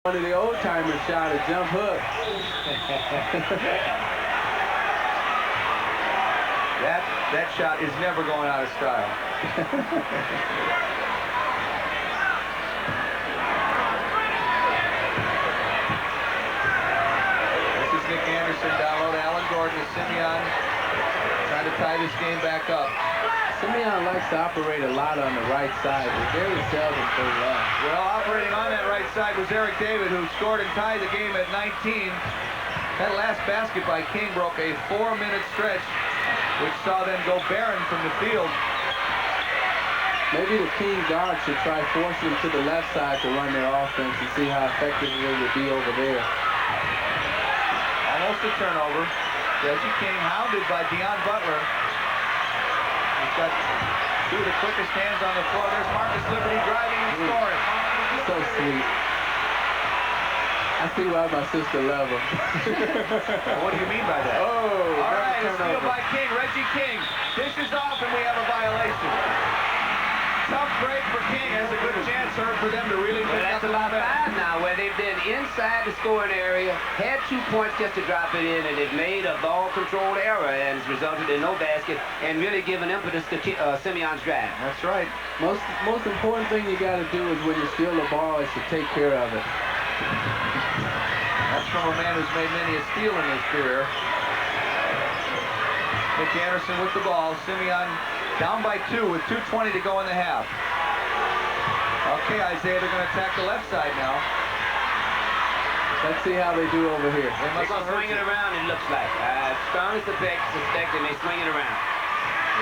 One of the old-timers shot a jump hook. That shot is never going out of style. This is Nick Anderson down low to Alan Gordon to Simeon, trying to tie this game back up. Simeon likes to operate a lot on the right side, but very seldom go left. Well, operating on that right side was Eric David, who scored and tied the game at 19. That last basket by King broke a 4-minute stretch, which saw them go barren from the field. Maybe the King guard should try forcing them to the left side to run their offense and see how effective it would be over there. Almost a turnover. Reggie King hounded by Deion Butler. He's got two of the quickest hands on the floor. There's Marcus Liberty driving and scoring. So sweet. I see why my sister loves him. What do you mean by that? Oh, all right, a steal by King. Reggie King dishes off, and we have a violation. Tough break for King. Has a good chance for them to really pick up that's about 5 now, where they've been inside the scoring area, had 2 points just to drop it in, and it made a ball-controlled error, and it's resulted in no basket, and really given impetus to Simeon's drive. That's right. Most important thing you got to do is when you steal the ball is to take care of it. That's from a man who's made many a steal in his career. Nick Anderson with the ball. Simeon down by 2 with 2:20 to go in the half. Okay, Isaiah, they're going to attack the left side now. Let's see how they do over here. They're going to swing it around, it looks like. Strong as the suspect, and they swing it around.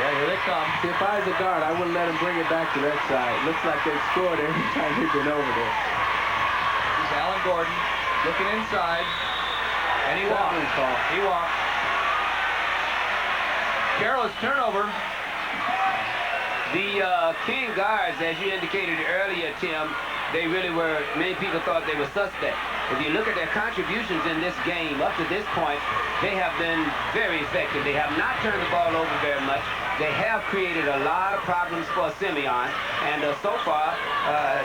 Yeah, here they come. See, if I was a guard, I wouldn't let him bring it back to that side. Looks like they've scored every time they've been over there. Here's Alan Gordon looking inside, and he walks. He walks. Careless turnover. The King guards, as you indicated earlier, Tim, they really were, many people thought they were suspect. If you look at their contributions in this game up to this point, they have been very effective. They have not turned the ball over very much. They have created a lot of problems for Simeon, and so far,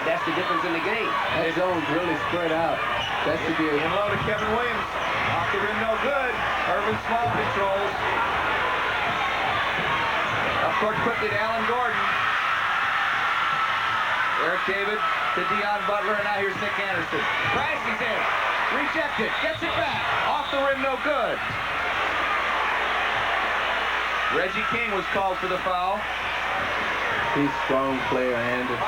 that's the difference in the game. That zone's really spread out. That should be a... In low to Kevin Williams. Off the rim, no good. Irvin Small controls. Up court quickly to Alan Gordon. Eric David to Deion Butler, and now here's Nick Anderson. Crashes in. Rejected. Gets it back. Off the rim, no good. Reggie King was called for the foul. He's a strong player, Anderson.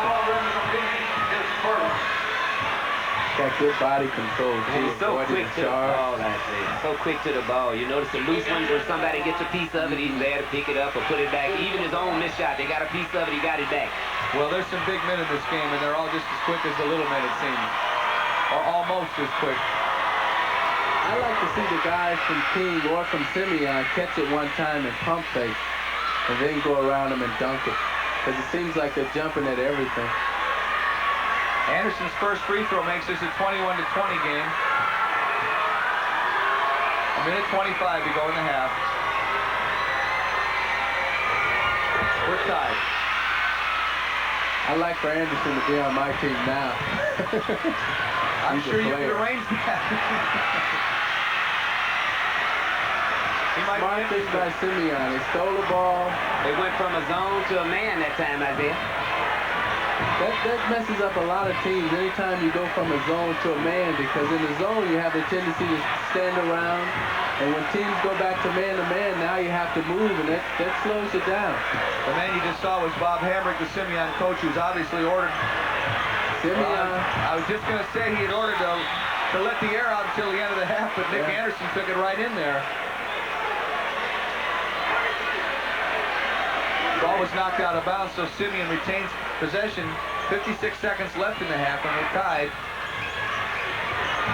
Got good body control, too. He's so quick to the ball, I say. So quick to the ball. You notice the loose ones, when somebody gets a piece of it, he's there to pick it up or put it back. Even his own missed shot, they got a piece of it, he got it back. Well, there's some big men in this game, and they're all just as quick as the little men, it seems. Or almost as quick. I like to see the guys from King or from Simeon catch it one time and pump fake, and then go around them and dunk it. Because it seems like they're jumping at everything. Anderson's first free throw makes this a 21-20 game. A minute 25 to go in the half. We're tied. I like for Anderson to be on my team now. I'm sure you can arrange that. Smart thing by Simeon. He stole the ball. They went from a zone to a man that time, Isaiah. That messes up a lot of teams anytime you go from a zone to a man, because in the zone you have the tendency to stand around, and when teams go back to man, now you have to move, and that slows you down. The man you just saw was Bob Hamrick, the Simeon coach, who's obviously ordered. Simeon. I was just going to say he had ordered to let the air out until the end of the half, but Nick Anderson took it right in there. Ball was knocked out of bounds, so Simeon retains possession. 56 seconds left in the half, and we're tied.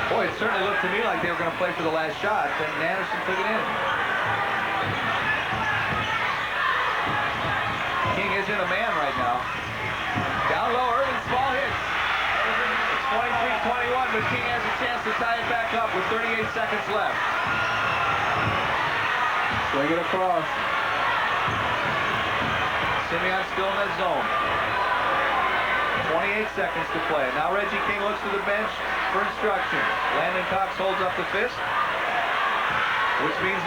Boy, it certainly looked to me like they were going to play for the last shot, and Anderson took it in. King is in a man right now. Down low, Irvin Small hits. It's 23-21, but King has a chance to tie it back up with 38 seconds left. Swing it across. Simeon still in that zone. 28 seconds to play. Now Reggie King looks to the bench for instructions. Landon Cox holds up the fist, which means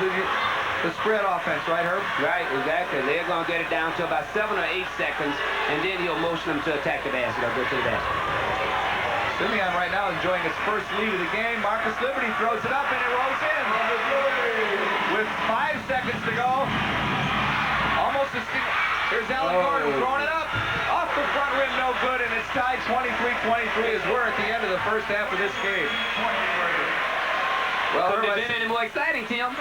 the spread offense, right, Herb? Right, exactly. They're going to get it down to about 7 or 8 seconds, and then he'll motion them to attack the basket or go to the basket. Simeon right now enjoying his first lead of the game. Marcus Liberty throws it up, and it rolls in. With 5 seconds to go. Almost a steal. Here's Alan Gordon throwing it up. Off the front rim, no good, and it's tied 23-23 as we're at the end of the first half of this game. Well, couldn't have been any more exciting, Tim.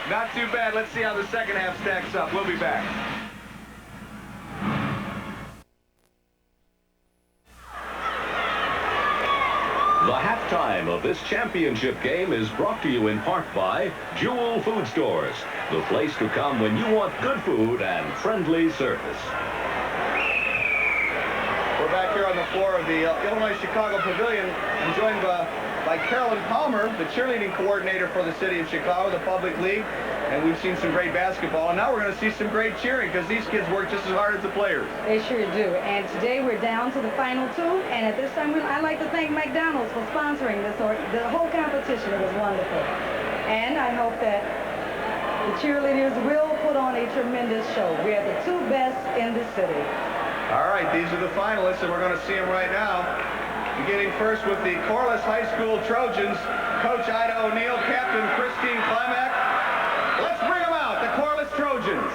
Not too bad. Let's see how the second half stacks up. We'll be back. The halftime of this championship game is brought to you in part by Jewel Food Stores, the place to come when you want good food and friendly service. We're back here on the floor of the Illinois-Chicago Pavilion. I'm joined by Carolyn Palmer, the cheerleading coordinator for the city of Chicago, the Public League. And we've seen some great basketball. And now we're going to see some great cheering because these kids work just as hard as the players. They sure do. And today we're down to the final 2. And at this time, I'd like to thank McDonald's for sponsoring the whole competition. It was wonderful. And I hope that the cheerleaders will put on a tremendous show. We are the 2 best in the city. All right, these are the finalists, and we're going to see them right now. Beginning first with the Corliss High School Trojans, Coach Ida O'Neill, Captain Christine Climack. Let's bring them out, the Corliss Trojans.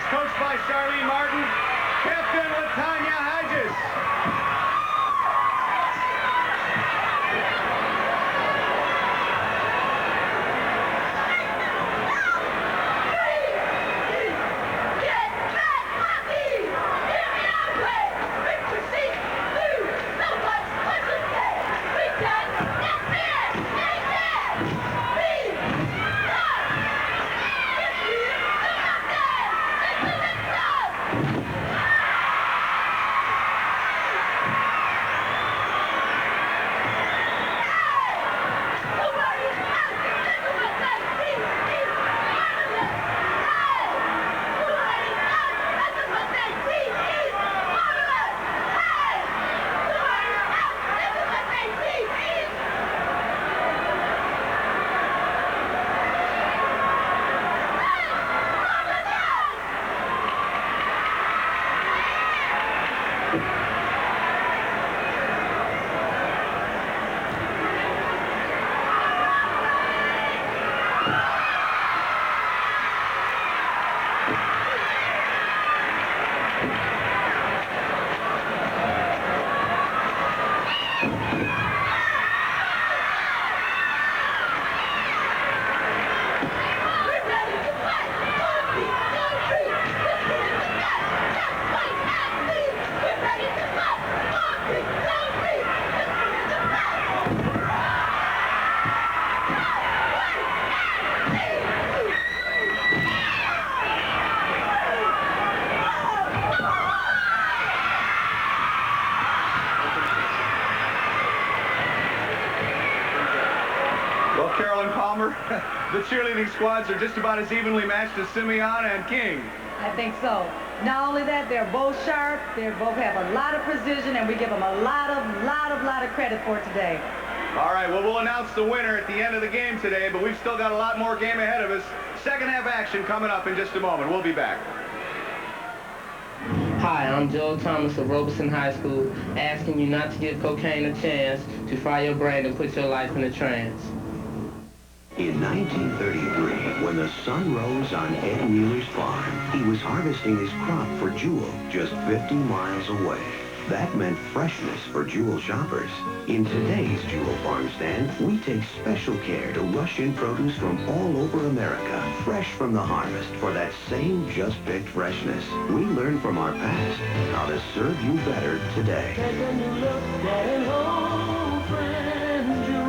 Coached by Charlene Martin, Captain Latanya Hodges. the cheerleading squads are just about as evenly matched as Simeon and King. I think so. Not only that, they're both sharp. They both have a lot of precision, and we give them a lot of credit for today. All right, well, we'll announce the winner at the end of the game today, but we've still got a lot more game ahead of us. Second half action coming up in just a moment. We'll be back. Hi, I'm Joel Thomas of Robeson High School, asking you not to give cocaine a chance to fry your brain and put your life in a trance. In 1933, when the sun rose on Ed Wheeler's farm, he was harvesting his crop for Jewel, just 50 miles away. That meant freshness for Jewel shoppers. In today's Jewel farm stand, we take special care to rush in produce from all over America, fresh from the harvest for that same just-picked freshness. We learn from our past how to serve you better today. Take a new look at old friend Jewel.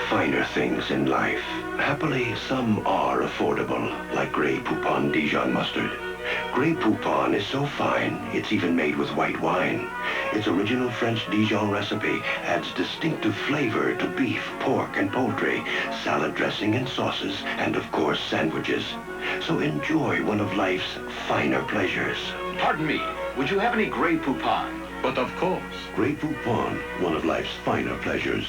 Finer things in life. Happily, some are affordable, like Grey Poupon Dijon mustard. Grey Poupon is so fine, it's even made with white wine. Its original French Dijon recipe adds distinctive flavor to beef, pork, and poultry, salad dressing and sauces, and of course, sandwiches. So enjoy one of life's finer pleasures. Pardon me, would you have any Grey Poupon? But of course. Grey Poupon, one of life's finer pleasures.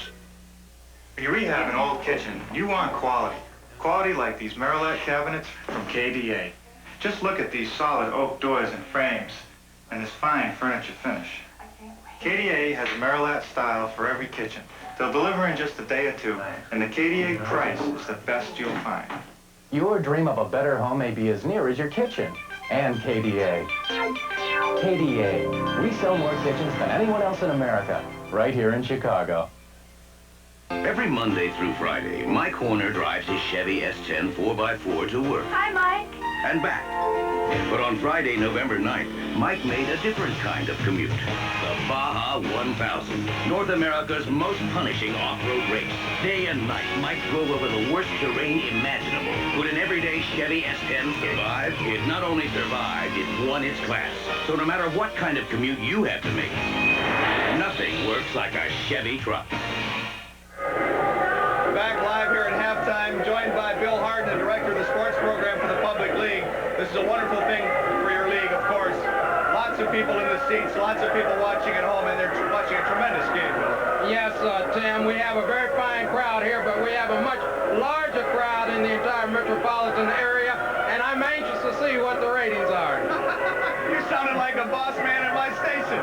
If you rehab an old kitchen, you want quality. Quality like these Merillat cabinets from KDA. Just look at these solid oak doors and frames and this fine furniture finish. KDA has a Merillat style for every kitchen. They'll deliver in just a day or two, and the KDA price is the best you'll find. Your dream of a better home may be as near as your kitchen. And KDA. KDA. We sell more kitchens than anyone else in America, right here in Chicago. Every Monday through Friday, Mike Horner drives his Chevy S10 4x4 to work. Hi, Mike. And back. But on Friday, November 9th, Mike made a different kind of commute. The Baja 1000, North America's most punishing off-road race. Day and night, Mike drove over the worst terrain imaginable. Could an everyday Chevy S10 survive? It not only survived, it won its class. So no matter what kind of commute you have to make, nothing works like a Chevy truck. Back live here at halftime, joined by Bill Harden, the director of the sports program for the Public League. This is a wonderful thing for your league, of course. Lots of people in the seats, lots of people watching at home, and they're watching a tremendous game, Bill. Yes, Tim, we have a very fine crowd here, but we have a much larger crowd in the entire metropolitan area, and I'm anxious to see what the ratings are. You sounded like a boss man at my station.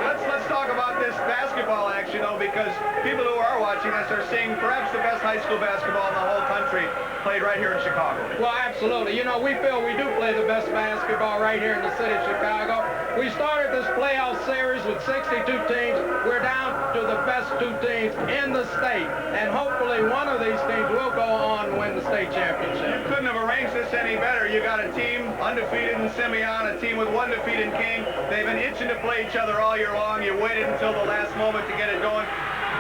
Let's talk about this basketball action, though, because people who are watching us are seeing perhaps the best high school basketball in the whole country played right here in Chicago. Well, absolutely. You know, we feel we do play the best basketball right here in the city of Chicago. We started this playoff series with 62 teams. We're down to the best 2 teams in the state, and hopefully one of these teams will go on and win the state championship. You couldn't have arranged this any better. You got a team undefeated in Simeon, a team with 1 defeat in King. They've been itching to play each other all year long. You waited until the last moment to get it going.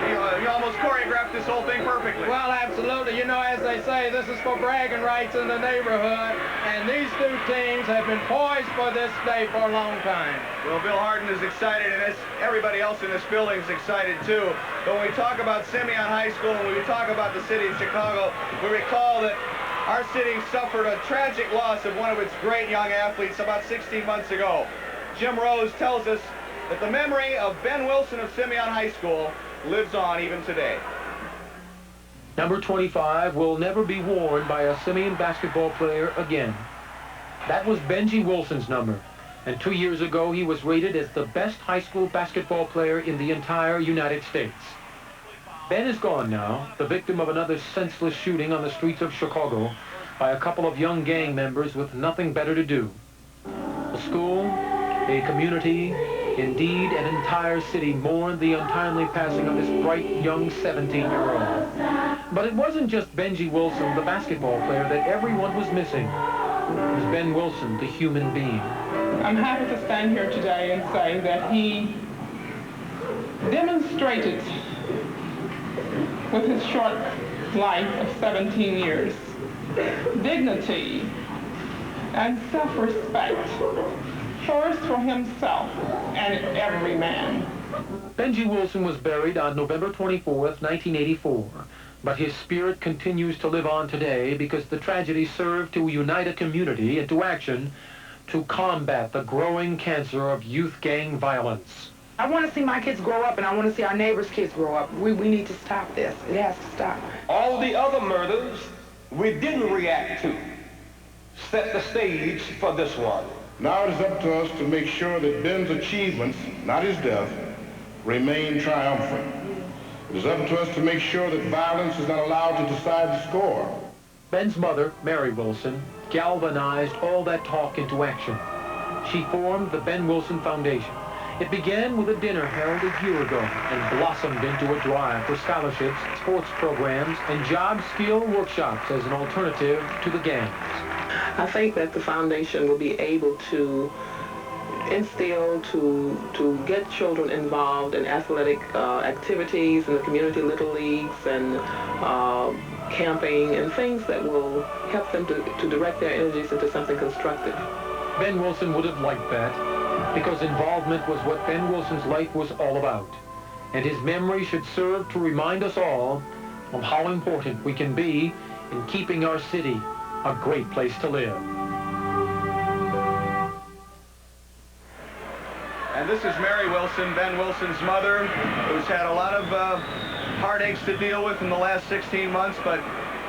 You almost choreographed this whole thing perfectly. Well, absolutely. You know, as they say, this is for bragging rights in the neighborhood, and these 2 teams have been poised for this day for a long time. Well, Bill Harden is excited, and everybody else in this building is excited, too. But when we talk about Simeon High School, and when we talk about the city of Chicago, we recall that our city suffered a tragic loss of one of its great young athletes about 16 months ago. Jim Rose tells us that the memory of Ben Wilson of Simeon High School lives on even today. Number 25 will never be worn by a Simeon basketball player again. That was Benji Wilson's number, and 2 years ago he was rated as the best high school basketball player in the entire United States. Ben is gone now, the victim of another senseless shooting on the streets of Chicago by a couple of young gang members with nothing better to do. A school, a community, Indeed, an entire city mourned the untimely passing of this bright, young 17-year-old. But it wasn't just Benji Wilson, the basketball player, that everyone was missing. It was Ben Wilson, the human being. I'm happy to stand here today and say that he demonstrated with his short life of 17 years dignity and self-respect, first for himself and every man. Benji Wilson was buried on November 24th, 1984, but his spirit continues to live on today because the tragedy served to unite a community into action to combat the growing cancer of youth gang violence. I want to see my kids grow up, and I want to see our neighbors' kids grow up. We need to stop this. It has to stop. All the other murders we didn't react to set the stage for this one. Now it is up to us to make sure that Ben's achievements, not his death, remain triumphant. It is up to us to make sure that violence is not allowed to decide the score. Ben's mother, Mary Wilson, galvanized all that talk into action. She formed the Ben Wilson Foundation. It began with a dinner held a year ago and blossomed into a drive for scholarships, sports programs, and job skill workshops as an alternative to the gangs. I think that the foundation will be able to instill, to get children involved in athletic activities in the community little leagues and camping and things that will help them to direct their energies into something constructive. Ben Wilson would have liked that, because involvement was what Ben Wilson's life was all about. And his memory should serve to remind us all of how important we can be in keeping our city a great place to live. And this is Mary Wilson, Ben Wilson's mother, who's had a lot of heartaches to deal with in the last 16 months, but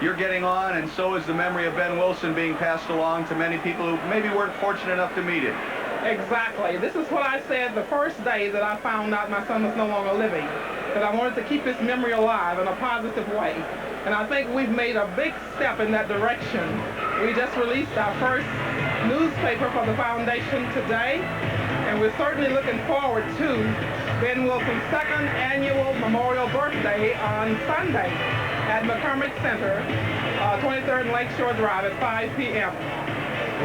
you're getting on, and so is the memory of Ben Wilson being passed along to many people who maybe weren't fortunate enough to meet him. Exactly. This is what I said the first day that I found out my son was no longer living, that I wanted to keep his memory alive in a positive way. And I think we've made a big step in that direction. We just released our first newspaper for the foundation today, and we're certainly looking forward to Ben Wilson's second annual memorial birthday on Sunday at McCormick Center, 23rd and Lakeshore Drive at 5 p.m.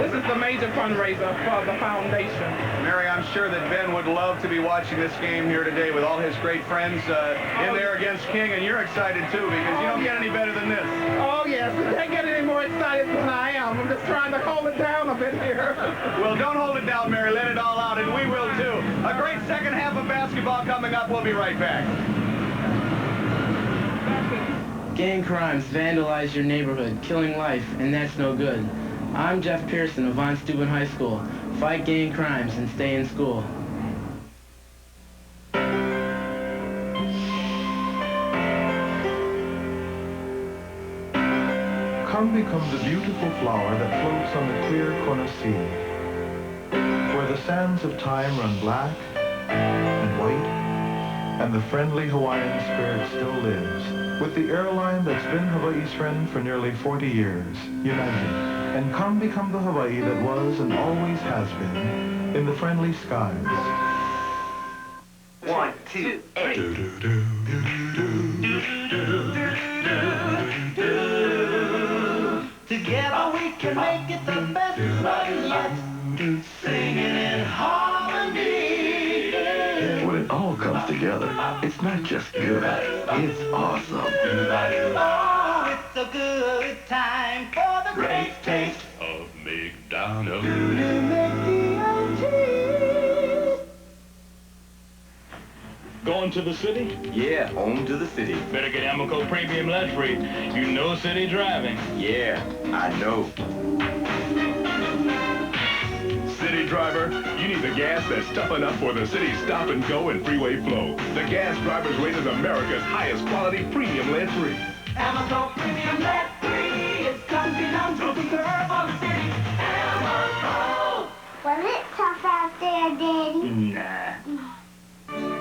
This is the major fundraiser for the foundation. Mary, I'm sure that Ben would love to be watching this game here today with all his great friends in there against King, and you're excited too, because you don't get any better than this. Oh yes, we can't get any more excited than I am. I'm just trying to hold it down a bit here. Well, don't hold it down, Mary. Let it all out, and we will too. A great second half of basketball coming up. We'll be right back. Gang crimes vandalize your neighborhood, killing life, and that's no good. I'm Jeff Pearson of Von Steuben High School. Fight gang crimes and stay in school. Come become the beautiful flower that floats on the clear Kona Sea, where the sands of time run black and white, and the friendly Hawaiian spirit still lives, with the airline that's been Hawaii's friend for nearly 40 years, United. And come become the Hawaii that was and always has been in the friendly skies. 1, 2, 3. Together we can make it the best night yet. Singing in harmony. When it all comes together, it's not just good, it's awesome. Oh, it's a good time for the great taste of McDonald's. Going to the city? Yeah, home to the city. Better get Amoco Premium Lead Free. You know city driving. Yeah, I know. City driver, you need the gas that's tough enough for the city stop and go and freeway flow. The gas driver's rated America's highest quality premium lead free. Amoco Premium Lead Free. It's something I'm to serve on the city. Amoco. Was it tough out there, Daddy? Nah.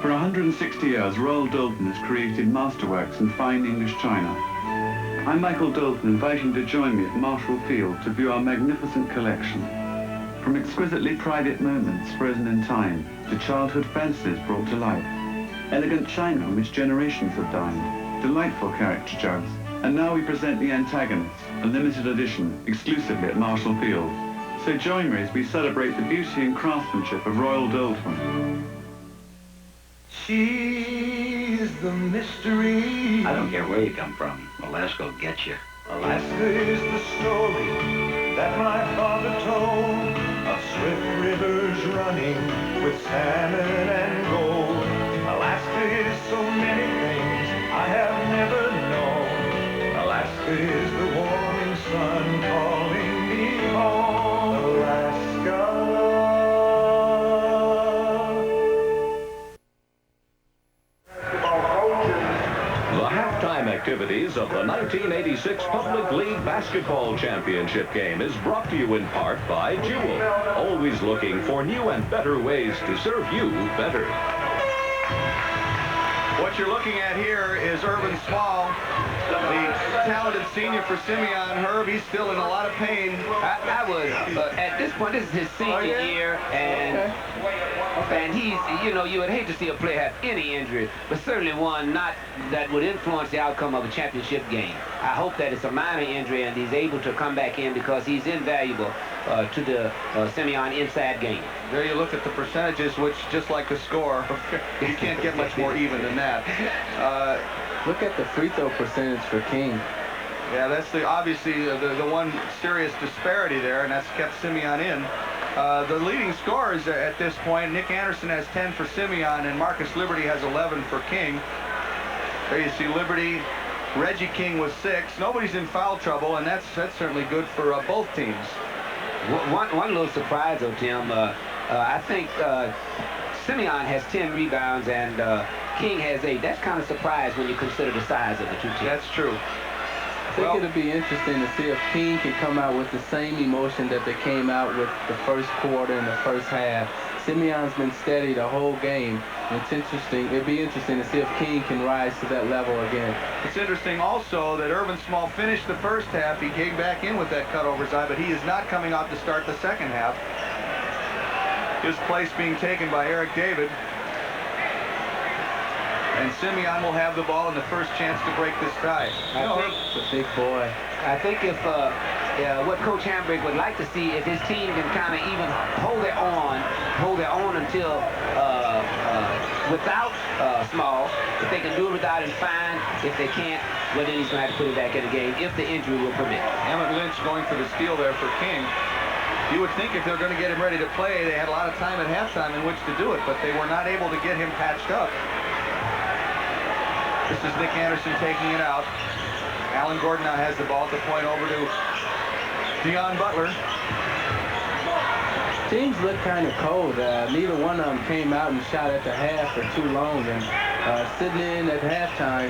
For 160 years, Royal Doulton has created masterworks in fine English china. I'm Michael Doulton, inviting you to join me at Marshall Field to view our magnificent collection. From exquisitely private moments frozen in time to childhood fantasies brought to life. Elegant china on which generations have dined. Delightful character jugs. And now we present the antagonist, a limited edition, exclusively at Marshall Field. So join me as we celebrate the beauty and craftsmanship of Royal Doulton. She's the mystery. I don't care where you come from. Alaska will get you. Alaska is the story that my father told of swift rivers running with salmon and gold. Alaska is so many things I have never known. Alaska is the warming sun calling me home. Alaska. Activities of the 1986 Public League Basketball Championship game is brought to you in part by Jewel, always looking for new and better ways to serve you better. What you're looking at here is Irvin Small, the talented senior for Simeon. Herb, he's still in a lot of pain. I was, at this point, this is his senior year, and he's, you know, you would hate to see a player have any injury, but certainly one not that would influence the outcome of a championship game. I hope that it's a minor injury and he's able to come back in because he's invaluable to the Simeon inside game. There you look at the percentages, which, just like the score, you can't get much more even than that. Look at the free throw percentage for King. Yeah, that's obviously the one serious disparity there, and that's kept Simeon in. The leading scorers at this point, Nick Anderson has 10 for Simeon, and Marcus Liberty has 11 for King. There you see Liberty. Reggie King was 6. Nobody's in foul trouble, and that's certainly good for both teams. One little surprise, though, Tim. I think Simeon has 10 rebounds and King has 8. That's kind of surprise when you consider the size of the two teams. That's true. I think it'll be interesting to see if King can come out with the same emotion that they came out with the first quarter and the first half. Simeon's been steady the whole game. It's interesting. It'd be interesting to see if King can rise to that level again. It's interesting also that Irvin Small finished the first half. He came back in with that cut over his eye, but he is not coming out to start the second half. His place being taken by Eric David. And Simeon will have the ball in the first chance to break this tie. It's a big boy. I think if what Coach Hambrick would like to see, if his team can kind of even hold their own until without Small. If they can do it without him, fine. If they can't, well, then he's going to have to put it back in the game if the injury will permit. Emmett Lynch going for the steal there for King. You would think if they're going to get him ready to play, they had a lot of time at halftime in which to do it, but they were not able to get him patched up. This is Nick Anderson taking it out. Alan Gordon now has the ball at the point over to Deion Butler. Teams look kind of cold. Neither one of them came out and shot at the half for too long. And sitting in at halftime,